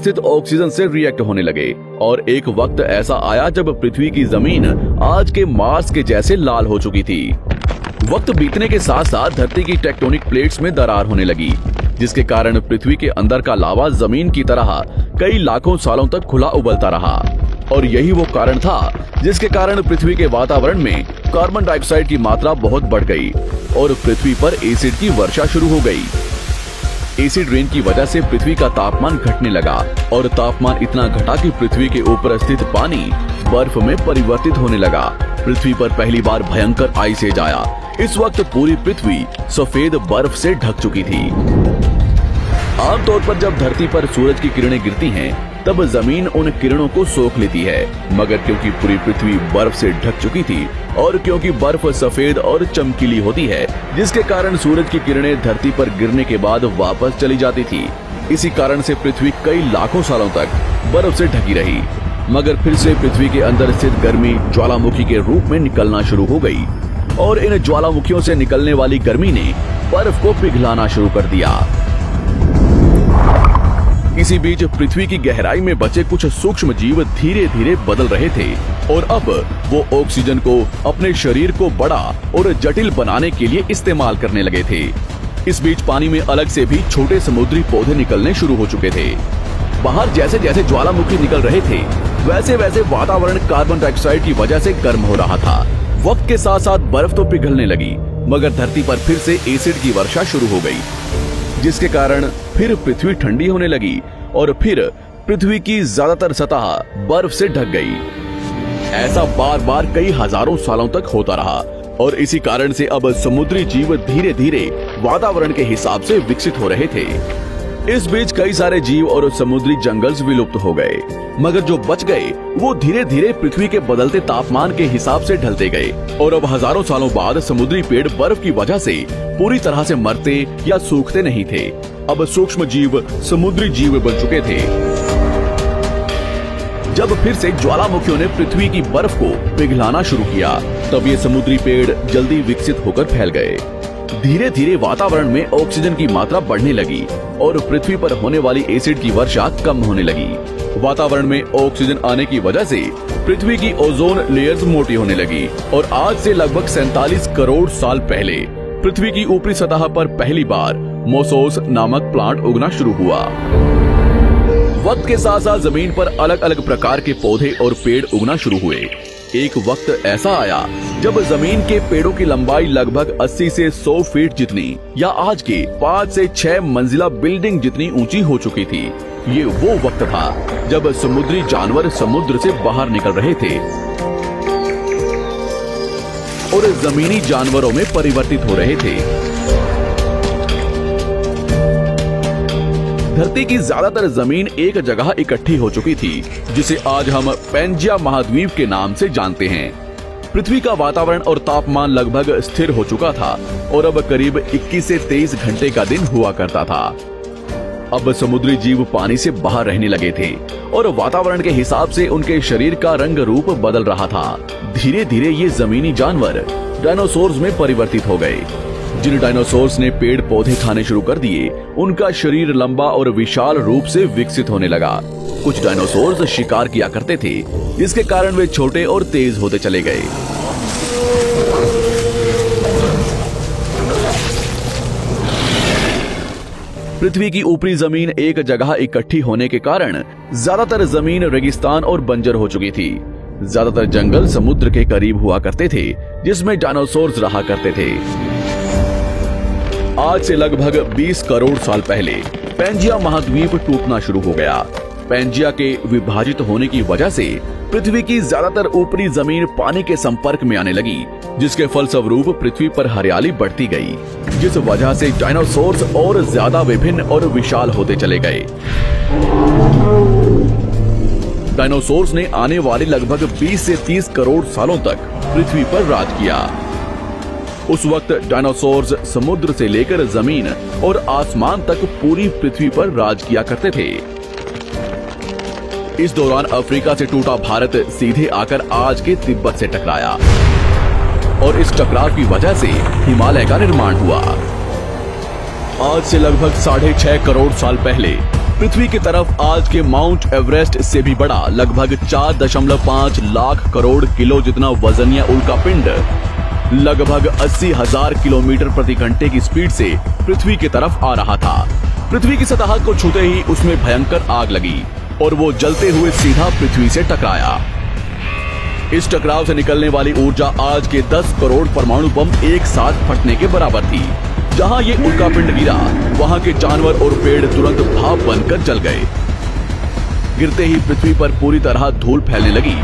स्थित ऑक्सीजन से रिएक्ट होने लगे और एक वक्त ऐसा आया जब पृथ्वी की जमीन आज के मार्स के जैसे लाल हो चुकी थी। वक्त बीतने के साथ साथ धरती की टेक्टोनिक प्लेट्स में दरार होने लगी, जिसके कारण पृथ्वी के अंदर का लावा जमीन की तरह कई लाखों सालों तक खुला उबलता रहा और यही वो कारण था जिसके कारण पृथ्वी के वातावरण में कार्बन डाइऑक्साइड की मात्रा बहुत बढ़ गई और पृथ्वी पर एसिड की वर्षा शुरू हो गई। एसिड रेन की वजह से पृथ्वी का तापमान घटने लगा और तापमान इतना घटा कि पृथ्वी के ऊपर स्थित पानी बर्फ में परिवर्तित होने लगा। पृथ्वी पर पहली बार भयंकर आइस एज आया। इस वक्त पूरी पृथ्वी सफेद बर्फ से ढक चुकी थी। आमतौर पर जब धरती पर सूरज की किरणें गिरती हैं, तब जमीन उन किरणों को सोख लेती है, मगर क्योंकि पूरी पृथ्वी बर्फ से ढक चुकी थी और क्योंकि बर्फ सफेद और चमकीली होती है, जिसके कारण सूरज की किरणें धरती पर गिरने के बाद वापस चली जाती थी। इसी कारण से पृथ्वी कई लाखों सालों तक बर्फ से ढकी रही, मगर फिर से पृथ्वी के अंदर स्थित गर्मी ज्वालामुखी के रूप में निकलना शुरू हो गई और इन ज्वालामुखियों से निकलने वाली गर्मी ने बर्फ को पिघलाना शुरू कर दिया। इसी बीच पृथ्वी की गहराई में बचे कुछ सूक्ष्म जीव धीरे धीरे बदल रहे थे और अब वो ऑक्सीजन को अपने शरीर को बड़ा और जटिल बनाने के लिए इस्तेमाल करने लगे थे। इस बीच पानी में अलग से भी छोटे समुद्री पौधे निकलने शुरू हो चुके थे। बाहर जैसे जैसे ज्वालामुखी निकल रहे थे, वैसे वैसे वातावरण कार्बन डाइऑक्साइड की वजह से गर्म हो रहा था। वक्त के साथ साथ बर्फ तो पिघलने लगी, मगर धरती पर फिर से एसिड की वर्षा शुरू हो गई, जिसके कारण फिर पृथ्वी ठंडी होने लगी और फिर पृथ्वी की ज्यादातर सतह बर्फ से ढक गई। ऐसा बार बार कई हजारों सालों तक होता रहा और इसी कारण से अब समुद्री जीव धीरे धीरे वातावरण के हिसाब से विकसित हो रहे थे। इस बीच कई सारे जीव और समुद्री जंगल विलुप्त हो गए, मगर जो बच गए वो धीरे धीरे पृथ्वी के बदलते तापमान के हिसाब से ढलते गए और अब हजारों सालों बाद समुद्री पेड़ बर्फ की वजह से पूरी तरह से मरते या सूखते नहीं थे। अब सूक्ष्म जीव समुद्री जीव बन चुके थे। जब फिर से ज्वालामुखियों ने पृथ्वी की बर्फ को पिघलाना शुरू किया, तब ये समुद्री पेड़ जल्दी विकसित होकर फैल गए। धीरे धीरे वातावरण में ऑक्सीजन की मात्रा बढ़ने लगी और पृथ्वी पर होने वाली एसिड की वर्षा कम होने लगी। वातावरण में ऑक्सीजन आने की वजह से पृथ्वी की ओजोन लेयर्स मोटी होने लगी और आज से लगभग 47 करोड़ साल पहले पृथ्वी की ऊपरी सतह पर पहली बार मोसोस नामक प्लांट उगना शुरू हुआ। वक्त के साथ साथ जमीन पर अलग अलग प्रकार के पौधे और पेड़ उगना शुरू हुए। एक वक्त ऐसा आया जब जमीन के पेड़ों की लंबाई लगभग 80 से 100 फीट जितनी या आज के 5 से 6 मंजिला बिल्डिंग जितनी ऊंची हो चुकी थी। ये वो वक्त था जब समुद्री जानवर समुद्र से बाहर निकल रहे थे और जमीनी जानवरों में परिवर्तित हो रहे थे। धरती की ज्यादातर जमीन एक जगह इकट्ठी हो चुकी थी, जिसे आज हम पैंजिया महाद्वीप के नाम से जानते हैं। पृथ्वी का वातावरण और तापमान लगभग स्थिर हो चुका था और अब करीब 21 से 23 घंटे का दिन हुआ करता था। अब समुद्री जीव पानी से बाहर रहने लगे थे और वातावरण के हिसाब से उनके शरीर का रंग रूप बदल रहा था। धीरे धीरे ये जमीनी जानवर डायनासोर्स में परिवर्तित हो गए। जिन डायनासोर्स ने पेड़ पौधे खाने शुरू कर दिए, उनका शरीर लंबा और विशाल रूप से विकसित होने लगा। कुछ डायनासोर्स शिकार किया करते थे, जिसके कारण वे छोटे और तेज होते चले गए। पृथ्वी की ऊपरी जमीन एक जगह इकट्ठी होने के कारण ज्यादातर जमीन रेगिस्तान और बंजर हो चुकी थी। ज्यादातर जंगल समुद्र के करीब हुआ करते थे, जिसमें डायनासोर्स रहा करते थे। आज से लगभग 20 करोड़ साल पहले पैंजिया महाद्वीप टूटना शुरू हो गया। पैंजिया के विभाजित होने की वजह से पृथ्वी की ज्यादातर ऊपरी जमीन पानी के संपर्क में आने लगी, जिसके फलस्वरूप पृथ्वी पर हरियाली बढ़ती गई, जिस वजह से डायनासोर्स और ज्यादा विभिन्न और विशाल होते चले गए। डायनासोर्स ने आने वाले लगभग 20 से 30 करोड़ सालों तक पृथ्वी पर राज किया। उस वक्त डायनासोर्स समुद्र से लेकर जमीन और आसमान तक पूरी पृथ्वी पर राज किया करते थे। इस दौरान अफ्रीका से टूटा भारत सीधे आकर आज के तिब्बत से टकराया और इस टकराव की वजह से हिमालय का निर्माण हुआ। आज से लगभग 6.5 करोड़ साल पहले पृथ्वी की तरफ आज के माउंट एवरेस्ट से भी बड़ा लगभग 4.5 लाख करोड़ किलो जितना वजनिया उल्कापिंड लगभग 80,000 किलोमीटर प्रति घंटे की स्पीड से पृथ्वी की तरफ आ रहा था। पृथ्वी की सतह को छूते ही उसमें भयंकर आग लगी और वो जलते हुए सीधा पृथ्वी से टकराया। इस टकराव से निकलने वाली ऊर्जा आज के 10 करोड़ परमाणु बम एक साथ फटने के बराबर थी। जहां ये उल्कापिंड गिरा, वहां के जानवर और पेड़ तुरंत भाप बनकर जल गए। गिरते ही पृथ्वी पर पूरी तरह धूल फैलने लगी